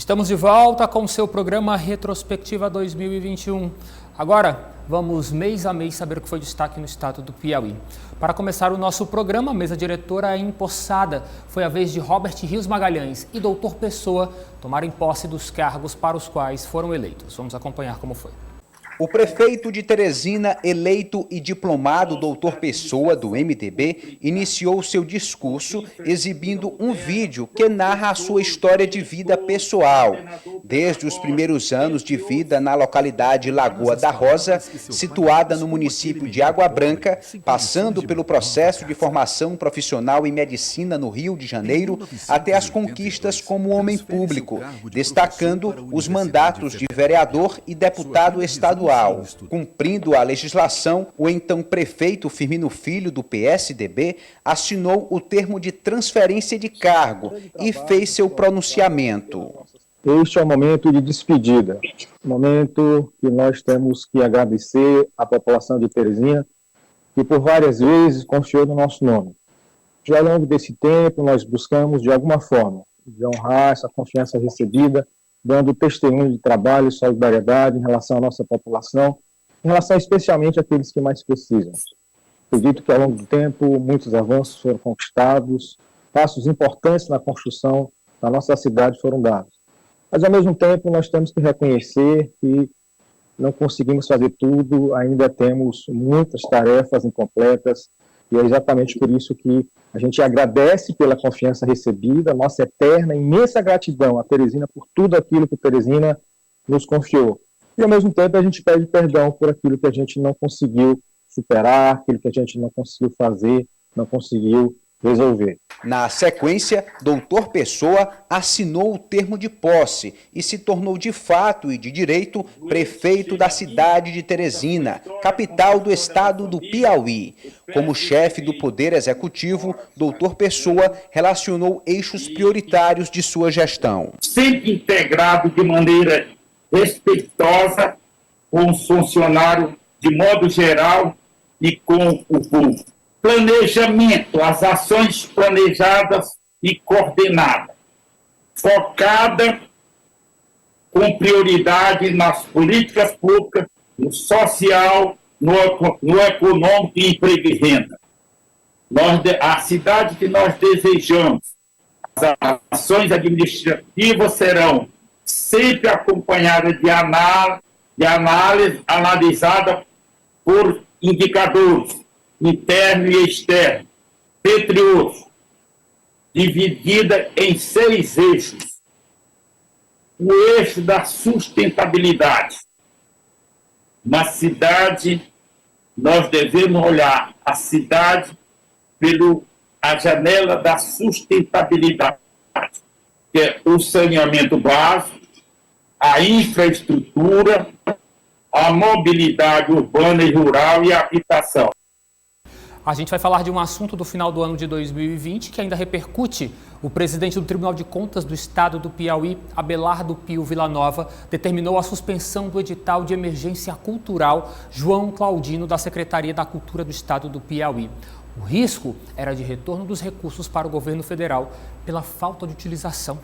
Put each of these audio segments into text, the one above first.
Estamos de volta com o seu programa Retrospectiva 2021. Agora, vamos mês a mês saber o que foi destaque no estado do Piauí. Para começar o nosso programa, a mesa diretora é empossada. Foi a vez de Robert Rios Magalhães e Doutor Pessoa tomarem posse dos cargos para os quais foram eleitos. Vamos acompanhar como foi. O prefeito de Teresina, eleito e diplomado Doutor Pessoa, do MDB, iniciou seu discurso exibindo um vídeo que narra a sua história de vida pessoal. Desde os primeiros anos de vida na localidade Lagoa da Rosa, situada no município de Água Branca, passando pelo processo de formação profissional em medicina no Rio de Janeiro, até as conquistas como homem público, destacando os mandatos de vereador e deputado estadual. Cumprindo a legislação, o então prefeito Firmino Filho, do PSDB, assinou o termo de transferência de cargo e fez seu pronunciamento. Este é o momento de despedida, momento que nós temos que agradecer à população de Teresina, que por várias vezes confiou no nosso nome. Já ao longo desse tempo, nós buscamos, de alguma forma, de honrar essa confiança recebida, dando testemunho de trabalho e solidariedade em relação à nossa população, em relação especialmente àqueles que mais precisam. Acredito que ao longo do tempo muitos avanços foram conquistados, passos importantes na construção da nossa cidade foram dados. Mas ao mesmo tempo nós temos que reconhecer que não conseguimos fazer tudo, ainda temos muitas tarefas incompletas, e é exatamente por isso que a gente agradece pela confiança recebida, nossa eterna, imensa gratidão a Teresina por tudo aquilo que Teresina nos confiou. E, ao mesmo tempo, a gente pede perdão por aquilo que a gente não conseguiu superar, aquilo que a gente não conseguiu fazer, não conseguiu resolver. Na sequência, Doutor Pessoa assinou o termo de posse e se tornou de fato e de direito prefeito da cidade de Teresina, capital do estado do Piauí. Como chefe do Poder Executivo, Doutor Pessoa relacionou eixos prioritários de sua gestão. Sempre integrado de maneira respeitosa com os funcionários de modo geral e com o povo. Planejamento, as ações planejadas e coordenadas, focada com prioridade nas políticas públicas, no social, no econômico e emprego e renda. A cidade que nós desejamos, as ações administrativas serão sempre acompanhadas de análise analisada por indicadores interno e externo, entre outros, dividida em 6 eixos. O eixo da sustentabilidade. Na cidade, nós devemos olhar a cidade a janela da sustentabilidade, que é o saneamento básico, a infraestrutura, a mobilidade urbana e rural e a habitação. A gente vai falar de um assunto do final do ano de 2020 que ainda repercute. O presidente do Tribunal de Contas do Estado do Piauí, Abelardo Pio Villanova, determinou a suspensão do edital de emergência cultural João Claudino da Secretaria da Cultura do Estado do Piauí. O risco era de retorno dos recursos para o governo federal pela falta de utilização.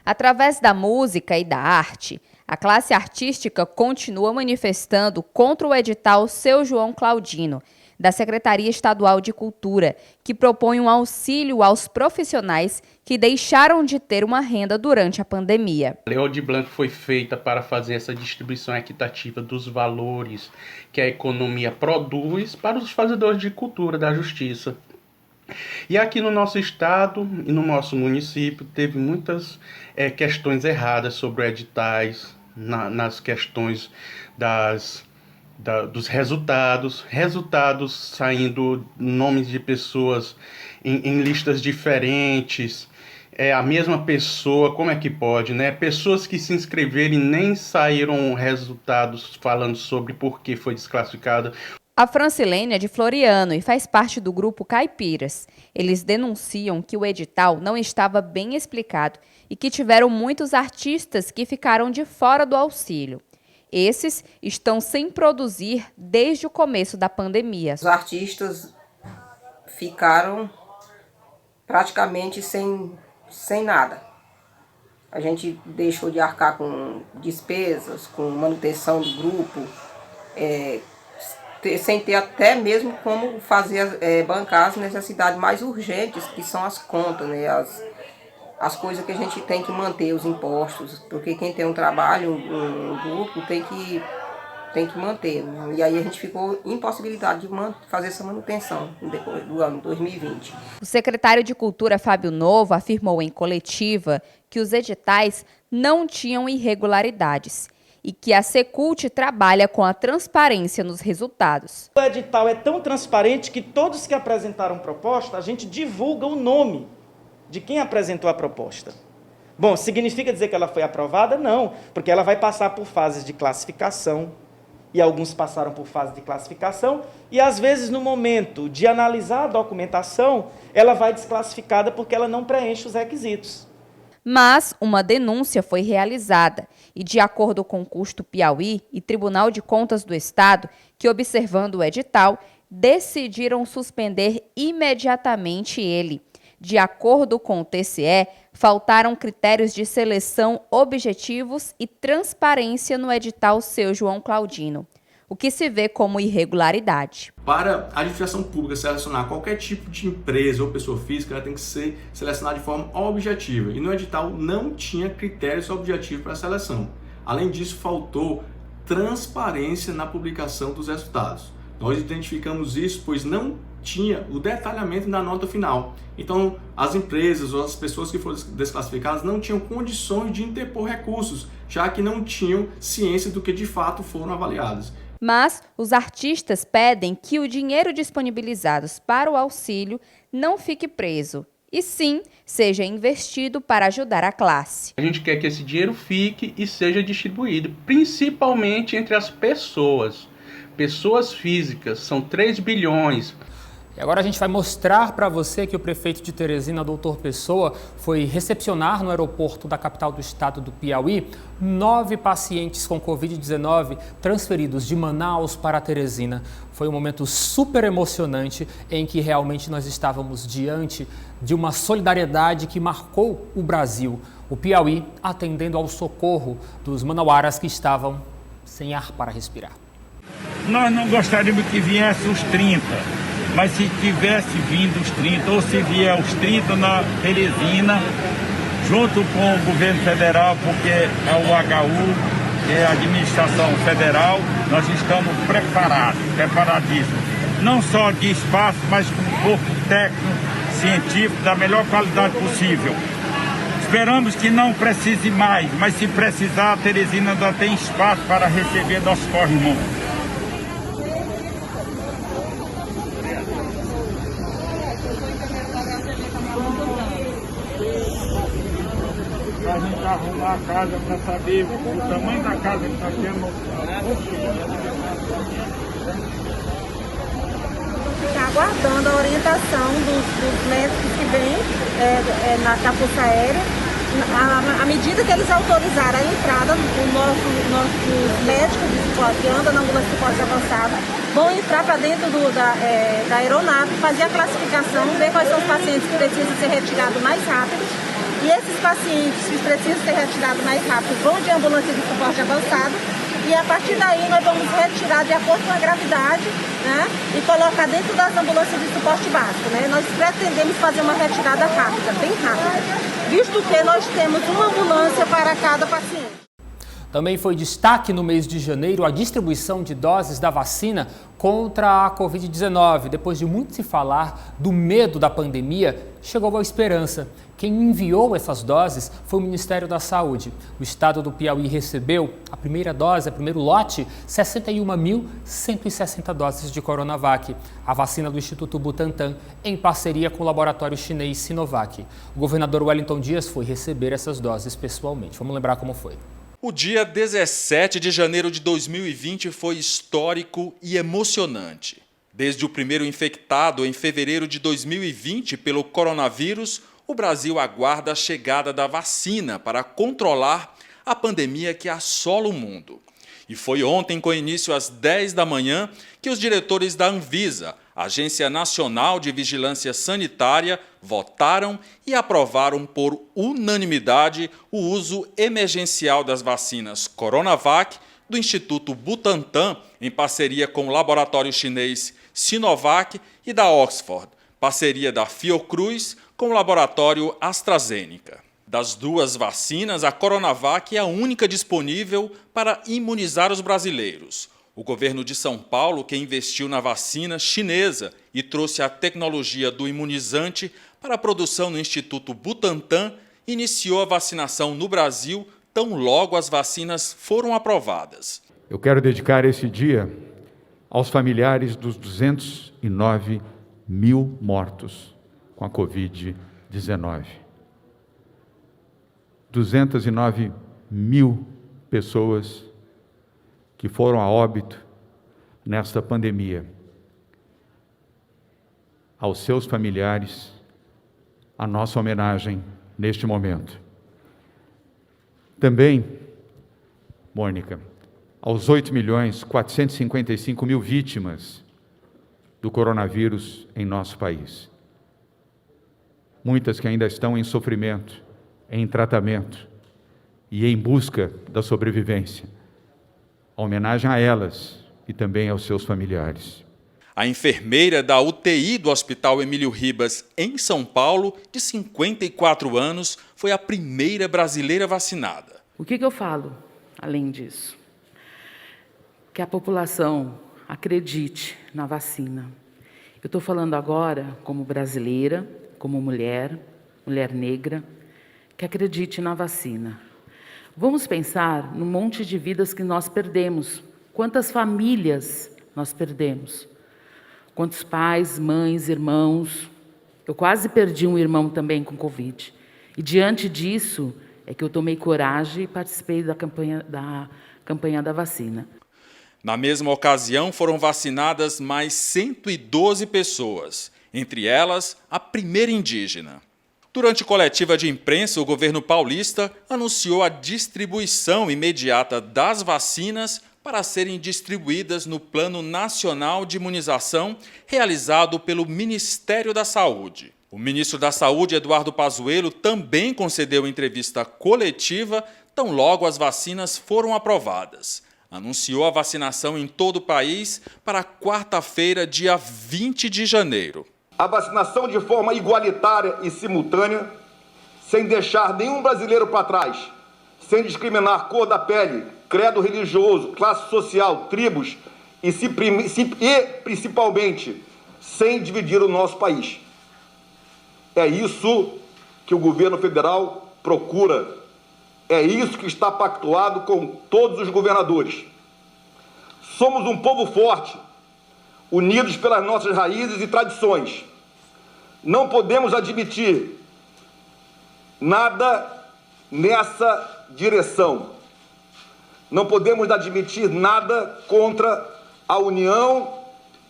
Através da música e da arte, a classe artística continua manifestando contra o edital Seu João Claudino, da Secretaria Estadual de Cultura, que propõe um auxílio aos profissionais que deixaram de ter uma renda durante a pandemia. A Lei Aldir Blanc foi feita para fazer essa distribuição equitativa dos valores que a economia produz para os fazedores de cultura da justiça. E aqui no nosso estado e no nosso município teve muitas questões erradas sobre editais, nas questões dos resultados saindo nomes de pessoas em listas diferentes, a mesma pessoa, como é que pode, né? Pessoas que se inscreveram e nem saíram resultados falando sobre por que foi desclassificada. A Francilene é de Floriano e faz parte do grupo Caipiras. Eles denunciam que o edital não estava bem explicado e que tiveram muitos artistas que ficaram de fora do auxílio. Esses estão sem produzir desde o começo da pandemia. Os artistas ficaram praticamente sem nada. A gente deixou de arcar com despesas, com manutenção do grupo, sem ter até mesmo como fazer, bancar as necessidades mais urgentes, que são as contas, né? As coisas que a gente tem que manter, os impostos, porque quem tem um trabalho, um grupo, tem que manter. Né? E aí a gente ficou impossibilidade de fazer essa manutenção depois do ano 2020. O secretário de Cultura, Fábio Novo, afirmou em coletiva que os editais não tinham irregularidades e que a Secult trabalha com a transparência nos resultados. O edital é tão transparente que todos que apresentaram proposta, a gente divulga o nome de quem apresentou a proposta. Bom, significa dizer que ela foi aprovada? Não, porque ela vai passar por fases de classificação, e alguns passaram por fase de classificação, e às vezes no momento de analisar a documentação, ela vai desclassificada porque ela não preenche os requisitos. Mas uma denúncia foi realizada e, de acordo com o Custo Piauí e Tribunal de Contas do Estado, que observando o edital, decidiram suspender imediatamente ele. De acordo com o TCE, faltaram critérios de seleção objetivos e transparência no edital Seu João Claudino, o que se vê como irregularidade. Para a administração pública selecionar qualquer tipo de empresa ou pessoa física, ela tem que ser selecionada de forma objetiva. E no edital não tinha critérios objetivos para a seleção. Além disso, faltou transparência na publicação dos resultados. Nós identificamos isso, pois não tinha o detalhamento na nota final. Então, as empresas ou as pessoas que foram desclassificadas não tinham condições de interpor recursos, já que não tinham ciência do que de fato foram avaliadas. Mas os artistas pedem que o dinheiro disponibilizado para o auxílio não fique preso, e sim seja investido para ajudar a classe. A gente quer que esse dinheiro fique e seja distribuído, principalmente entre as pessoas. Pessoas físicas, são 3 bilhões. E agora a gente vai mostrar para você que o prefeito de Teresina, Doutor Pessoa, foi recepcionar no aeroporto da capital do estado do Piauí 9 pacientes com Covid-19 transferidos de Manaus para Teresina. Foi um momento super emocionante em que realmente nós estávamos diante de uma solidariedade que marcou o Brasil. O Piauí atendendo ao socorro dos manauaras que estavam sem ar para respirar. Nós não gostaríamos que viesse os 30, mas se tivesse vindo os 30, ou se vier os 30 na Teresina, junto com o governo federal, porque é o HU, que é a administração federal, nós estamos preparadíssimos. Não só de espaço, mas com um corpo técnico, científico, da melhor qualidade possível. Esperamos que não precise mais, mas se precisar, a Teresina ainda tem espaço para receber nossos corrimãos. A gente arrumar a casa para saber o tamanho da casa que está tendo. Ficar aguardando a orientação dos médicos que vêm da Força Aérea. À medida que eles autorizaram a entrada, os nossos médicos de suporte, que andam na ambulância de suporte avançada, vão entrar para dentro da aeronave, fazer a classificação, ver quais são os pacientes que precisam ser retirados mais rápido. E esses pacientes que precisam ser retirados mais rápido vão de ambulância de suporte avançado e a partir daí nós vamos retirar de acordo com a gravidade, né, e colocar dentro das ambulâncias de suporte básico. Né? Nós pretendemos fazer uma retirada rápida, bem rápida, visto que nós temos uma ambulância para cada paciente. Também foi destaque no mês de janeiro a distribuição de doses da vacina contra a Covid-19. Depois de muito se falar do medo da pandemia, chegou a esperança. Quem enviou essas doses foi o Ministério da Saúde. O estado do Piauí recebeu a primeira dose, o primeiro lote, 61.160 doses de Coronavac, a vacina do Instituto Butantan, em parceria com o laboratório chinês Sinovac. O governador Wellington Dias foi receber essas doses pessoalmente. Vamos lembrar como foi. O dia 17 de janeiro de 2020 foi histórico e emocionante. Desde o primeiro infectado em fevereiro de 2020 pelo coronavírus, o Brasil aguarda a chegada da vacina para controlar a pandemia que assola o mundo. E foi ontem, com início às 10 da manhã, que os diretores da Anvisa A Agência Nacional de Vigilância Sanitária votaram e aprovaram por unanimidade o uso emergencial das vacinas Coronavac do Instituto Butantan, em parceria com o laboratório chinês Sinovac, e da Oxford, parceria da Fiocruz com o laboratório AstraZeneca. Das duas vacinas, a Coronavac é a única disponível para imunizar os brasileiros. O governo de São Paulo, que investiu na vacina chinesa e trouxe a tecnologia do imunizante para a produção no Instituto Butantan, iniciou a vacinação no Brasil tão logo as vacinas foram aprovadas. Eu quero dedicar esse dia aos familiares dos 209 mil mortos com a Covid-19. 209 mil pessoas que foram a óbito nesta pandemia. Aos seus familiares, a nossa homenagem neste momento. Também, Mônica, aos 8.455.000 vítimas do coronavírus em nosso país. Muitas que ainda estão em sofrimento, em tratamento e em busca da sobrevivência. A homenagem a elas e também aos seus familiares. A enfermeira da UTI do Hospital Emílio Ribas, em São Paulo, de 54 anos, foi a primeira brasileira vacinada. O que eu falo, além disso? Que a população acredite na vacina. Eu estou falando agora como brasileira, como mulher negra, que acredite na vacina. Vamos pensar no monte de vidas que nós perdemos. Quantas famílias nós perdemos? Quantos pais, mães, irmãos? Eu quase perdi um irmão também com Covid. E diante disso é que eu tomei coragem e participei da campanha da vacina. Na mesma ocasião, foram vacinadas mais 112 pessoas, entre elas a primeira indígena. Durante coletiva de imprensa, o governo paulista anunciou a distribuição imediata das vacinas para serem distribuídas no Plano Nacional de Imunização realizado pelo Ministério da Saúde. O ministro da Saúde, Eduardo Pazuello, também concedeu entrevista coletiva tão logo as vacinas foram aprovadas. Anunciou a vacinação em todo o país para quarta-feira, dia 20 de janeiro. A vacinação de forma igualitária e simultânea, sem deixar nenhum brasileiro para trás, sem discriminar cor da pele, credo religioso, classe social, tribos e principalmente sem dividir o nosso país. É isso que o governo federal procura. É isso que está pactuado com todos os governadores. Somos um povo forte, unidos pelas nossas raízes e tradições. Não podemos admitir nada nessa direção. Não podemos admitir nada contra a união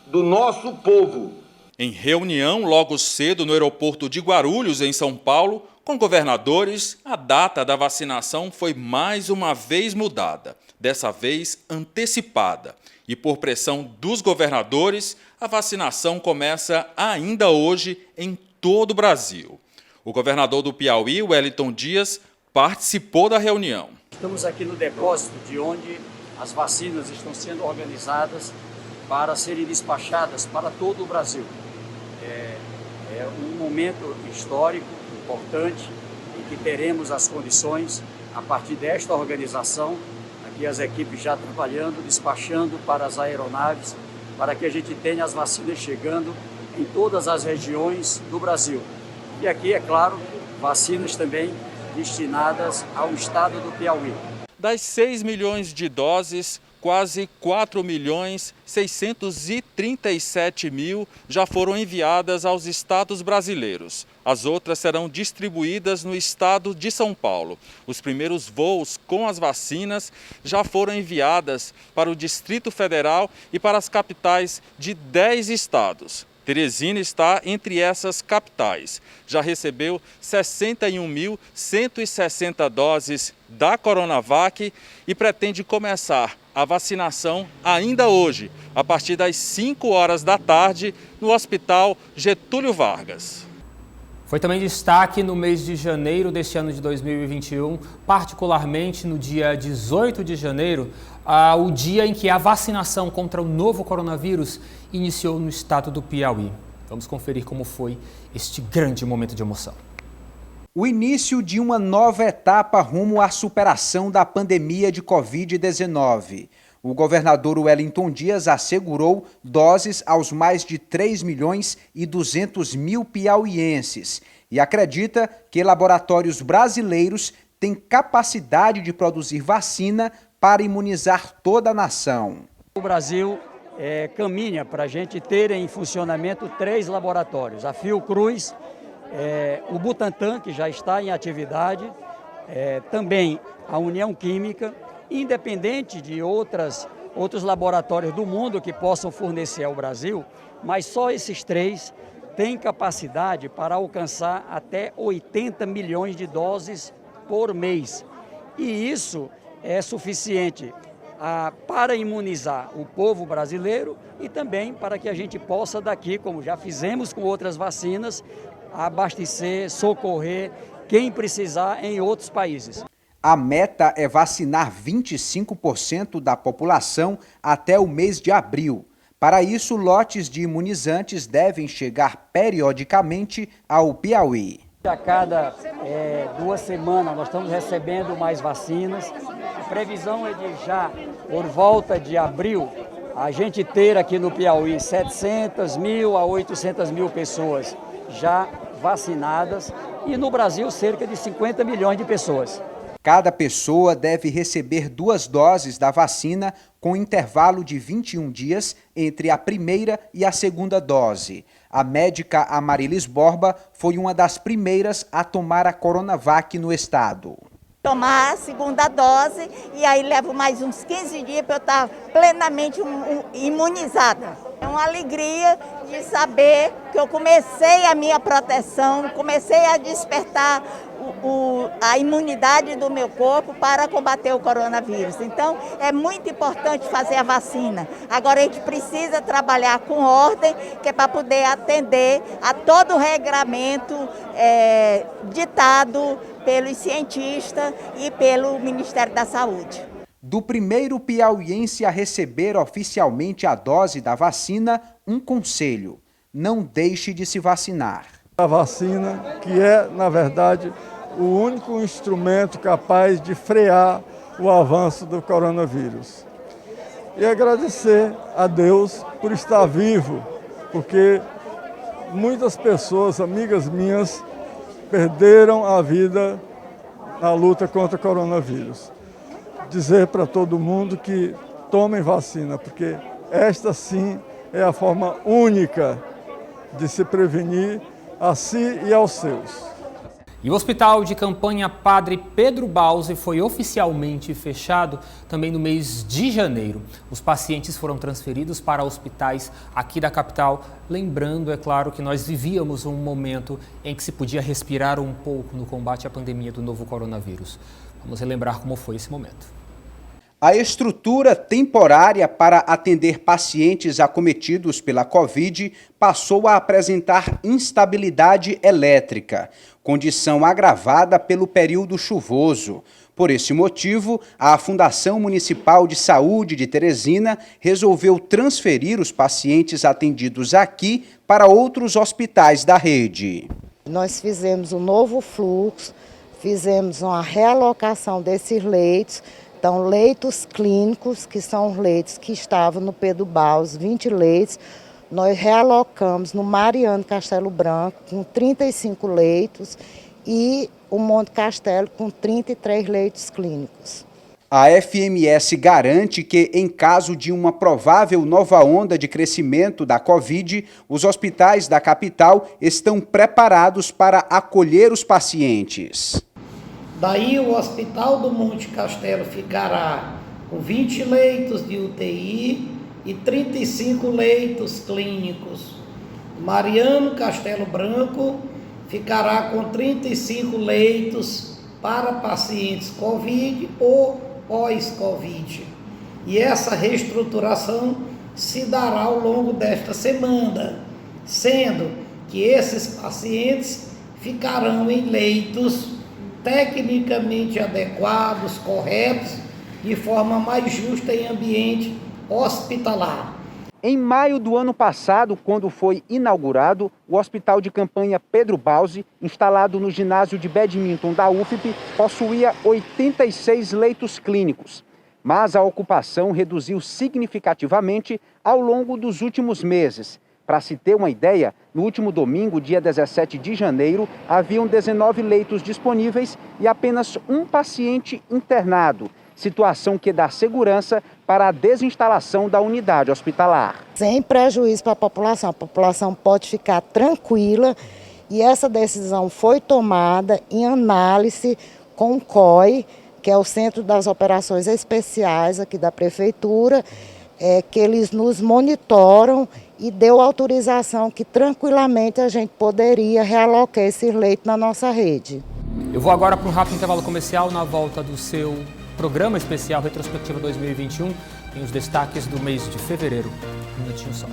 do nosso povo. Em reunião logo cedo no aeroporto de Guarulhos, em São Paulo, com governadores, a data da vacinação foi mais uma vez mudada, dessa vez antecipada. E por pressão dos governadores, a vacinação começa ainda hoje em todo o Brasil. O governador do Piauí, Wellington Dias, participou da reunião. Estamos aqui no depósito de onde as vacinas estão sendo organizadas para serem despachadas para todo o Brasil. É um momento histórico, importante, em que teremos as condições, a partir desta organização, aqui as equipes já trabalhando, despachando para as aeronaves, para que a gente tenha as vacinas chegando em todas as regiões do Brasil. E aqui, é claro, vacinas também destinadas ao estado do Piauí. Das 6 milhões de doses, quase 4.637.000 já foram enviadas aos estados brasileiros. As outras serão distribuídas no estado de São Paulo. Os primeiros voos com as vacinas já foram enviadas para o Distrito Federal e para as capitais de 10 estados. Teresina está entre essas capitais. Já recebeu 61.160 doses da Coronavac e pretende começar a vacinação ainda hoje, a partir das 5 horas da tarde, no Hospital Getúlio Vargas. Foi também destaque no mês de janeiro deste ano de 2021, particularmente no dia 18 de janeiro, o dia em que a vacinação contra o novo coronavírus iniciou no estado do Piauí. Vamos conferir como foi este grande momento de emoção. O início de uma nova etapa rumo à superação da pandemia de Covid-19. O governador Wellington Dias assegurou doses aos mais de 3.200.000 piauienses e acredita que laboratórios brasileiros têm capacidade de produzir vacina para imunizar toda a nação. O Brasil caminha para a gente ter em funcionamento 3 laboratórios, a Fiocruz, o Butantan, que já está em atividade, também a União Química, independente de outros laboratórios do mundo que possam fornecer ao Brasil, mas só esses 3 têm capacidade para alcançar até 80 milhões de doses por mês. E isso é suficiente para imunizar o povo brasileiro e também para que a gente possa daqui, como já fizemos com outras vacinas, abastecer, socorrer quem precisar em outros países. A meta é vacinar 25% da população até o mês de abril. Para isso, lotes de imunizantes devem chegar periodicamente ao Piauí. A cada 2 semanas nós estamos recebendo mais vacinas. A previsão é de já, por volta de abril, a gente ter aqui no Piauí 700.000 a 800.000 pessoas já vacinadas e no Brasil cerca de 50 milhões de pessoas. Cada pessoa deve receber 2 doses da vacina com intervalo de 21 dias entre a primeira e a segunda dose. A médica Amarilis Borba foi uma das primeiras a tomar a Coronavac no estado. Tomar a segunda dose e aí levo mais uns 15 dias para eu estar plenamente imunizada. É uma alegria de saber que eu comecei a minha proteção, comecei a despertar a imunidade do meu corpo para combater o coronavírus. Então, é muito importante fazer a vacina. Agora, a gente precisa trabalhar com ordem, que é para poder atender a todo o regramento ditado pelos cientistas e pelo Ministério da Saúde. Do primeiro piauiense a receber oficialmente a dose da vacina, um conselho: não deixe de se vacinar. A vacina, que é, na verdade, o único instrumento capaz de frear o avanço do coronavírus. E agradecer a Deus por estar vivo, porque muitas pessoas, amigas minhas, perderam a vida na luta contra o coronavírus. Dizer para todo mundo que tomem vacina, porque esta sim é a forma única de se prevenir a si e aos seus. E o Hospital de Campanha Padre Pedro Bausi foi oficialmente fechado também no mês de janeiro. Os pacientes foram transferidos para hospitais aqui da capital, lembrando, é claro, que nós vivíamos um momento em que se podia respirar um pouco no combate à pandemia do novo coronavírus. Vamos relembrar como foi esse momento. A estrutura temporária para atender pacientes acometidos pela Covid passou a apresentar instabilidade elétrica, condição agravada pelo período chuvoso. Por esse motivo, a Fundação Municipal de Saúde de Teresina resolveu transferir os pacientes atendidos aqui para outros hospitais da rede. Nós fizemos um novo fluxo, fizemos uma realocação desses leitos. Então, leitos clínicos, que são os leitos que estavam no Pedro Bausi, 20 leitos, nós realocamos no Mariano Castelo Branco, com 35 leitos, e o Monte Castelo, com 33 leitos clínicos. A FMS garante que, em caso de uma provável nova onda de crescimento da Covid, os hospitais da capital estão preparados para acolher os pacientes. Daí o Hospital do Monte Castelo ficará com 20 leitos de UTI e 35 leitos clínicos. Mariano Castelo Branco ficará com 35 leitos para pacientes Covid ou pós-Covid. e essa reestruturação se dará ao longo desta semana, sendo que esses pacientes ficarão em leitos tecnicamente adequados, corretos, de forma mais justa em ambiente hospitalar. Em maio do ano passado, quando foi inaugurado, o Hospital de Campanha Pedro Bausi, instalado no ginásio de badminton da UFP, possuía 86 leitos clínicos. Mas a ocupação reduziu significativamente ao longo dos últimos meses. Para se ter uma ideia, no último domingo, dia 17 de janeiro, haviam 19 leitos disponíveis e apenas um paciente internado. Situação que dá segurança para a desinstalação da unidade hospitalar. Sem prejuízo para a população pode ficar tranquila e essa decisão foi tomada em análise com o COI, que é o Centro das Operações Especiais aqui da Prefeitura, que eles nos monitoram e deu autorização que tranquilamente a gente poderia realocar esses leitos na nossa rede. Eu vou agora para um rápido intervalo comercial. Na volta do seu programa especial Retrospectiva 2021, tem os destaques do mês de fevereiro. Um minutinho só.